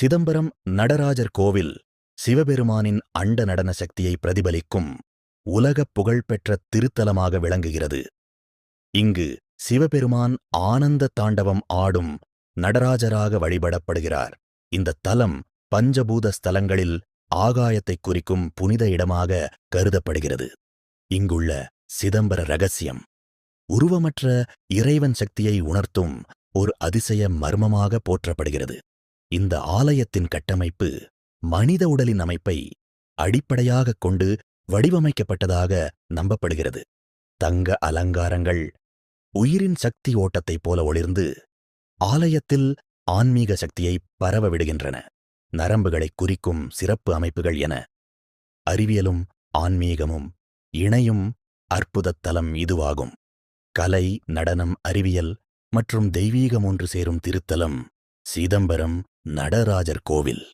சிதம்பரம் நடராஜர் கோவில் சிவபெருமானின் அண்ட நடன சக்தியை பிரதிபலிக்கும் உலகப் புகழ்பெற்ற திருத்தலமாக விளங்குகிறது. இங்கு சிவபெருமான் ஆனந்த தாண்டவம் ஆடும் நடராஜராக வழிபடப்படுகிறார். இந்த தலம் பஞ்சபூத ஸ்தலங்களில் ஆகாயத்தைக் குறிக்கும் புனித இடமாக கருதப்படுகிறது. இங்குள்ள சிதம்பர ரகசியம் உருவமற்ற இறைவன் சக்தியை உணர்த்தும் ஒரு அதிசய மர்மமாக போற்றப்படுகிறது. இந்த ஆலயத்தின் கட்டமைப்பு மனித உடலின் அமைப்பை அடிப்படையாகக் கொண்டு வடிவமைக்கப்பட்டதாக நம்பப்படுகிறது. தங்க அலங்காரங்கள் உயிரின் சக்தி ஓட்டத்தைப் போல ஒளிர்ந்து ஆலயத்தில் ஆன்மீக சக்தியை பரவ விடுகின்றன. நரம்புகளைக் குறிக்கும் சிறப்பு அமைப்புகள் என அறிவியலும் ஆன்மீகமும் இணையும் அற்புதத் தலம் இதுவாகும். கலை, நடனம், அறிவியல் மற்றும் தெய்வீகம் ஒன்று சேரும் திருத்தலம் சிதம்பரம் நடராஜர் கோவில்.